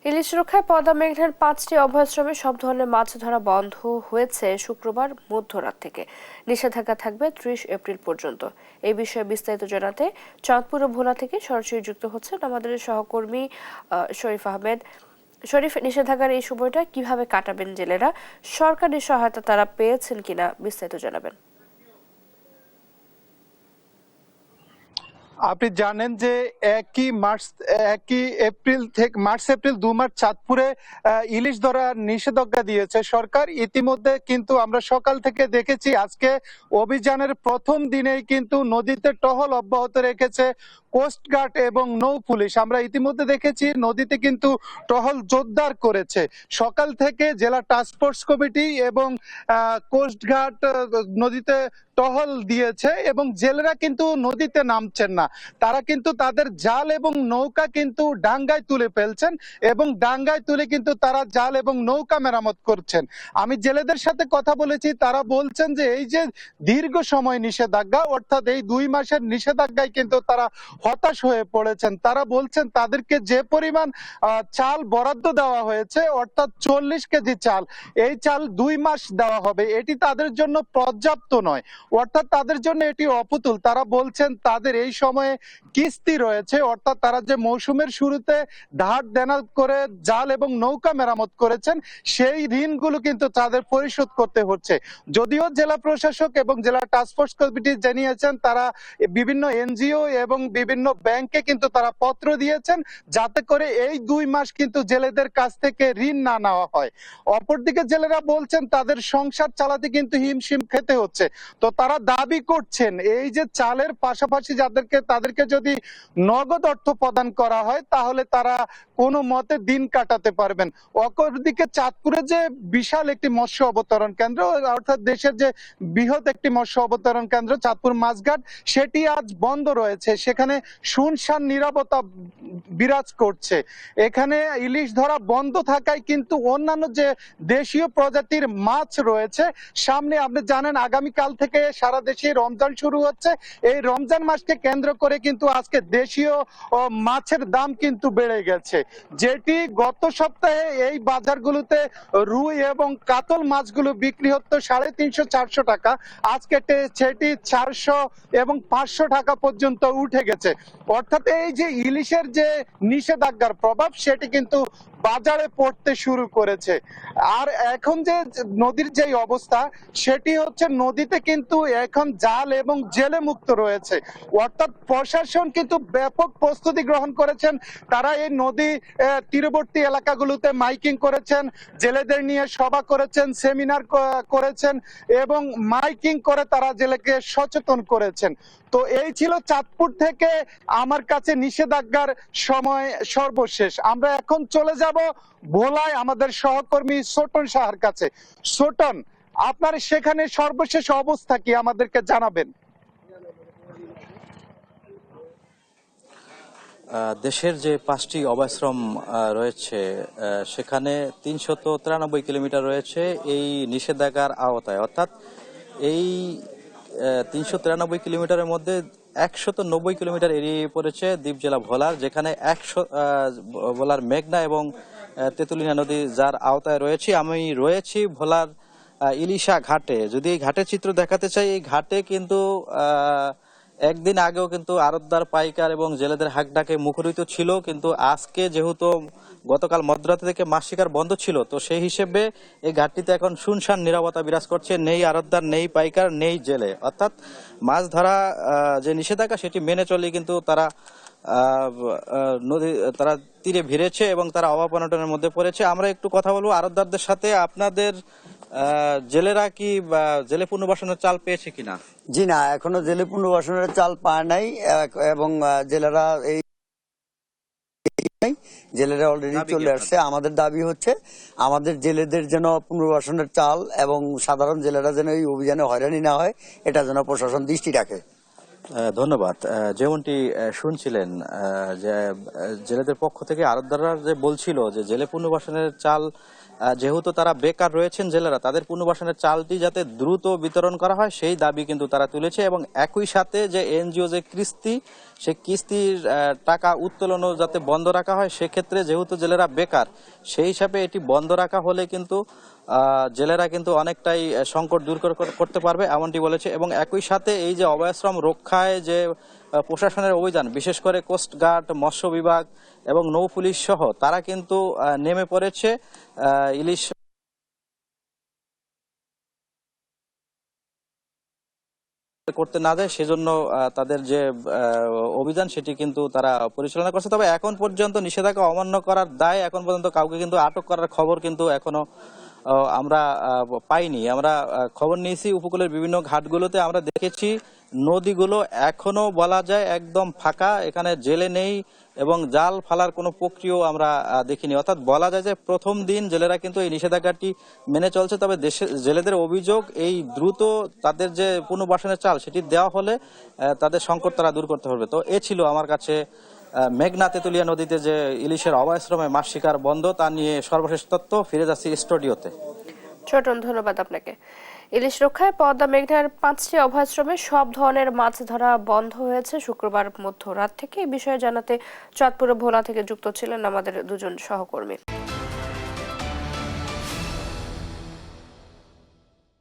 ইলিশ রক্ষায় পদ্মা মেঘনার 5টি অভয়াশ্রমে সব ধরনের মাছ ধরা বন্ধ হয়েছে শুক্রবার মধ্যরাত থেকে। নিষেধাজ্ঞা থাকবে 30 এপ্রিল পর্যন্ত। এই বিষয়ে বিস্তারিত জানাতে চাঁদপুর ও ভোলা থেকে সরাসরি যুক্ত হচ্ছেন আমাদের সহকর্মী শরীফ আহমেদ। শরীফ, নিষেধাজ্ঞার এই সময়টা কিভাবে কাটাবেন জেলেরা? সরকারি সহায়তা তারা পেয়েছেন কিনা বিস্তারিত জানাবেন। আপনি জানেন যে একই এপ্রিল থেকে মার্চ এপ্রিল 2 মাস চাঁদপুরে ইলিশ ধরার নিষেধাজ্ঞা দিয়েছে সরকার। ইতিমধ্যে কিন্তু আমরা সকাল থেকে দেখেছি আজকে অভিযানের প্রথম দিনেই কিন্তু নদীতে টহল অব্যাহত রেখেছে কোস্টগার্ড এবং নৌ পুলিশ। আমরা ইতিমধ্যে দেখেছি নদীতে কিন্তু টহল জোরদার করেছে। সকাল থেকে জেলা টাস্কফোর্স কমিটি এবং কোস্টগার্ড নদীতে টহল দিয়েছে এবং জেলেরা কিন্তু নদীতে নামছেন না। তারা কিন্তু তাদের জাল এবং নৌকা কিন্তু ডাঙ্গায় তুলে ফেলছেন এবং ডাঙ্গায় তুলে কিন্তু তারা জাল এবং নৌকা মেরামত করছেন। আমি জেলেদের সাথে কথা বলেছি, তারা বলছেন যে এই যে দীর্ঘ সময় নিষেধাজ্ঞা, অর্থাৎ এই 2 মাসের নিষেধাজ্ঞায় কিন্তু তারা হতাশ হয়ে পড়েছেন। তারা বলছেন তাদেরকে যে পরিমাণ চাল বরাদ্দ দেওয়া হয়েছে, অর্থাৎ 40 কেজি চাল, এই চাল 2 মাস দেওয়া হবে, এটি তাদের জন্য পর্যাপ্ত নয়, অর্থাৎ তাদের জন্য এটি অপুতুল। তারা বলছেন তাদের এই সময়ে কিস্তি রয়েছে, অর্থাৎ তারা যে মৌসুমের শুরুতে ধার দেনা করে জাল এবং নৌকা মেরামত করেছেন সেই ঋণগুলো কিন্তু তাদের পরিশোধ করতে হচ্ছে। যদিও জেলা প্রশাসক এবং জেলা টাস্কফোর্স কমিটি জানিয়েছেন তারা বিভিন্ন এনজিও এবং বিভিন্ন ব্যাংকে কিন্তু তারা পত্র দিয়েছেন যাতে করে এই 2 মাস কিন্তু জেলেদের কাছ থেকে ঋণ না নেওয়া হয়। অপরদিকে জেলেরা বলছেন তাদের সংসার চালাতে কিন্তু হিমশিম খেতে হচ্ছে। তো তারা দাবি করছেন এই যে চালের পাশাপাশি তাদেরকে যদি নগদ অর্থ প্রদান করা হয় তাহলে তারা কোনো মতে দিন কাটাতে পারবেন। অপরদিকে চাঁদপুরে যে বিশাল একটি মৎস্য অবতরণ কেন্দ্র, অর্থাৎ দেশের যে বৃহৎ একটি মৎস্য অবতরণ কেন্দ্র চাঁদপুর মাছঘাট, সেটি আজ বন্ধ রয়েছে। সেখানে শুনশান নীরবতা বিরাজ করছে। এখানে ইলিশ ধরা বন্ধ থাকায় কিন্তু অন্যান্য যে দেশীয় প্রজাতির মাছ রয়েছে, সামনে আপনি জানেন আগামীকাল থেকে সারা দেশে রমজান শুরু হচ্ছে। এই রমজান মাসকে কেন্দ্র করে কিন্তু আজকে দেশীয় মাছের দাম কিন্তু বেড়ে গেছে, যেটি গত সপ্তাহে এই বাজারগুলোতে রুই এবং কাতল মাছগুলো বিক্রি হতো 350-400 টাকা, আজকে সেটি 400 এবং 500 টাকা পর্যন্ত উঠে গেছে। অর্থাৎ এই যে ইলিশের যে নিষেধাজ্ঞার প্রভাব সেটি কিন্তু বাজারে পড়তে শুরু করেছে। আর এখন যে নদীর যে অবস্থা সেটি হচ্ছে নদীতে কিন্তু এখন জাল এবং জেলে মুক্ত রয়েছে, অর্থাৎ প্রশাসন কিন্তু ব্যাপক প্রস্তুতি গ্রহণ করেছেন। তারা এই নদী তীরবর্তী এলাকাগুলোতে মাইকিং করেছেন, জেলেদের নিয়ে সভা করেছেন, সেমিনার করেছেন এবং মাইকিং করে তারা জেলেকে সচেতন করেছেন। তো এই ছিল চাঁদপুর থেকে আমার কাছে নিষেধাজ্ঞার সময় সর্বশেষ। আমরা এখন চলে যাব ভোলায় আমাদের সহকর্মী ছোটন সাহার কাছে। ছোটন, আপনার সেখানে সর্বশেষ অবস্থা কি আমাদেরকে জানাবেন? দেশের যে 5টি অভয়াশ্রম রয়েছে সেখানে 393 কিলোমিটার রয়েছে এই নিষেধাজ্ঞার আওতায়, অর্থাৎ এই 393 কিলোমিটারের মধ্যে 190 কিলোমিটার এড়িয়ে পড়েছে দ্বীপ জেলা ভোলার, যেখানে ভোলার মেঘনা এবং তেঁতুলিয়া নদী যার আওতায় রয়েছে। আমি রয়েছি ভোলার ইলিশা ঘাটে। যদি এই ঘাটের চিত্র দেখাতে চাই, এই ঘাটে কিন্তু একদিন আগেও কিন্তু আড়তদার, পাইকার এবং জেলেদের হাঁকডাকে মুখরিত ছিল, কিন্তু আজকে যেহেতু গতকাল মধ্যরাতে থেকে মাছ শিকার বন্ধ ছিল, তো সেই হিসেবে এই ঘাটটিতে এখন শুনশান নীরবতা বিরাজ করছে। নেই আড়তদার, নেই পাইকার, নেই জেলে, অর্থাৎ মাছ ধরা যে নিষেধাজ্ঞা সেটি মেনে চলে কিন্তু তারা তারা তীরে ভিড়েছে এবং তারা অভাব অনটনের মধ্যে পড়েছে। আমরা একটু কথা বলবো আড়তদারদের সাথে। আপনাদের জেলেরা কি জেলে পুনর্বাসনের চাল পেয়েছে কিনা? জি না, এখনো জেলে পুনর্বাসনের চাল পায় নাই এবং জেলেরা জেলেরা অলরেডি চলে আসছে। আমাদের দাবি হচ্ছে আমাদের জেলেদের যেন পুনর্বাসনের চাল এবং সাধারণ জেলেরা যেন এই অভিযানে হয়রানি না হয়, এটা যেন প্রশাসন দৃষ্টি রাখে। ধন্যবাদ। যেমনটি শুনছিলেন যে জেলেদের পক্ষ থেকে আড়তদাররা যে বলছিল যে জেলে পুনর্বাসনের চাল যেহেতু তারা বেকার রয়েছেন জেলেরা, তাদের পুনর্বাসনের চালটি যাতে দ্রুত বিতরণ করা হয় সেই দাবি কিন্তু তারা তুলেছে এবং একই সাথে যে এনজিও যে কিস্তি, সেই কিস্তির টাকা উত্তোলনও যাতে বন্ধ রাখা হয়। সেক্ষেত্রে যেহেতু জেলেরা বেকার, সেই হিসাবে এটি বন্ধ রাখা হলে কিন্তু জেলেরা কিন্তু অনেকটাই সংকট দূর করতে পারবে এমনটি বলেছে। এবং একই সাথে এই যে অভয়াশ্রম রক্ষায় যে প্রশাসনের অভিযান, বিশেষ করে কোস্টগার্ড, মৎস্য বিভাগ এবং নৌ পুলিশ সহ তারা কিন্তু নেমে পড়েছে ইলিশ করতে না যায় সেজন্য তাদের যে অভিযান সেটি কিন্তু তারা পরিচালনা করছে। তবে এখন পর্যন্ত নিষেধাজ্ঞা অমান্য করার দায় এখন পর্যন্ত কাউকে কিন্তু আটক করার খবর কিন্তু এখনো আমরা পাইনি। আমরা খবর নিয়েছি উপকূলের বিভিন্ন ঘাটগুলোতে, আমরা দেখেছি নদীগুলো এখনো বলা যায় একদম ফাঁকা, এখানে জেলে নেই এবং জাল ফালার কোনো প্রক্রিয়াও আমরা দেখিনি। অর্থাৎ বলা যায় যে প্রথম দিন জেলেরা কিন্তু এই নিষেধাজ্ঞাটি মেনে চলছে। তবে জেলেদের অভিযোগ এই দ্রুত তাদের যে পুনর্বাসনের চাল সেটি দেওয়া হলে তাদের সংকট তারা দূর করতে পারবে। তো এ ছিল আমার কাছে মেঘনা তেঁতুলিয়া নদীতে যে ইলিশের অভয়াশ্রমে মাছ শিকার বন্ধ তা নিয়ে সর্বশেষ তথ্য। ফিরে যাচ্ছি স্টুডিওতে। ছোটন, ধন্যবাদ আপনাকে। ইলিশ রক্ষায় পদ্মা মেঘনার 5টি অভয়াশ্রমে সব ধরনের মাছ ধরা বন্ধ হয়েছে শুক্রবার মধ্যরাত থেকে। এই বিষয়ে জানাতে চাঁদপুর ও ভোলা থেকে যুক্ত ছিলেন আমাদের দুজন সহকর্মী।